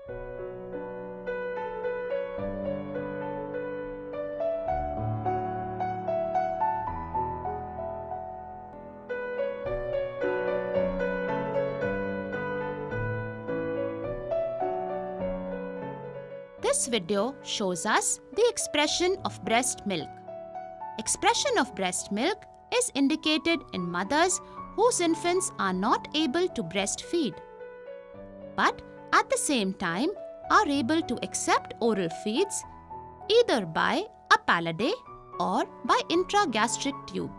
This video shows us the expression of breast milk. Expression of breast milk is indicated in mothers whose infants are not able to breastfeed, but at the same time are able to accept oral feeds either by a paladay or by intragastric tube.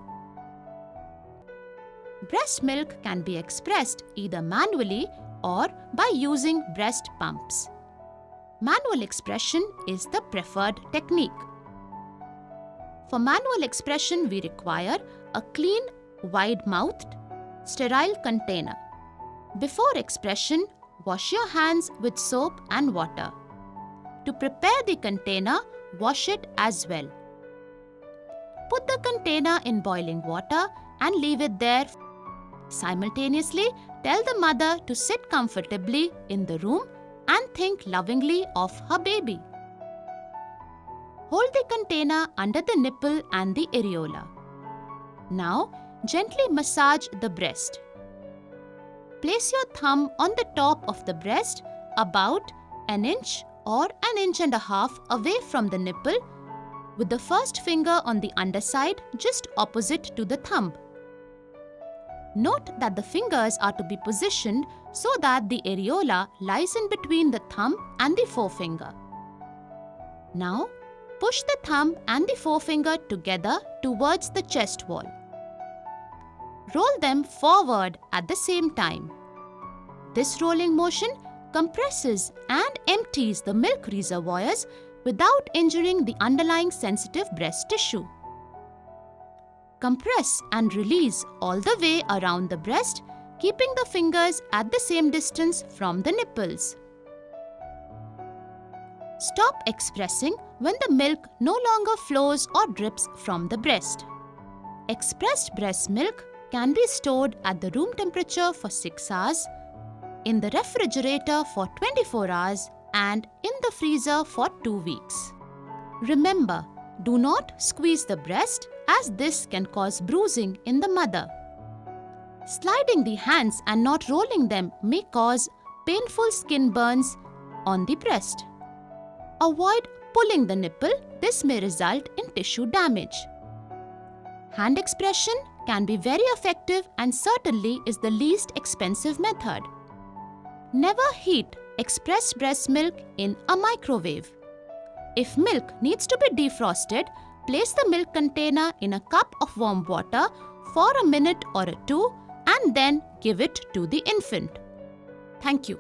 Breast milk can be expressed either manually or by using breast pumps. Manual expression is the preferred technique. For manual expression, we require a clean, wide-mouthed, sterile container. Before expression, wash your hands with soap and water. To prepare the container, wash it as well. Put the container in boiling water and leave it there. Simultaneously, tell the mother to sit comfortably in the room and think lovingly of her baby. Hold the container under the nipple and the areola. Now, gently massage the breast. Place your thumb on the top of the breast about an inch or an inch and a half away from the nipple, with the first finger on the underside just opposite to the thumb. Note that the fingers are to be positioned so that the areola lies in between the thumb and the forefinger. Now, push the thumb and the forefinger together towards the chest wall. Roll them forward at the same time. This rolling motion compresses and empties the milk reservoirs without injuring the underlying sensitive breast tissue. Compress and release all the way around the breast, keeping the fingers at the same distance from the nipples. Stop expressing when the milk no longer flows or drips from the breast. Expressed breast milk can be stored at the room temperature for 6 hours, in the refrigerator for 24 hours, and in the freezer for 2 weeks. Remember, do not squeeze the breast, as this can cause bruising in the mother. Sliding the hands and not rolling them may cause painful skin burns on the breast. Avoid pulling the nipple, this may result in tissue damage. Hand expression can be very effective and certainly is the least expensive method. Never heat expressed breast milk in a microwave. If milk needs to be defrosted, place the milk container in a cup of warm water for a minute or two and then give it to the infant. Thank you.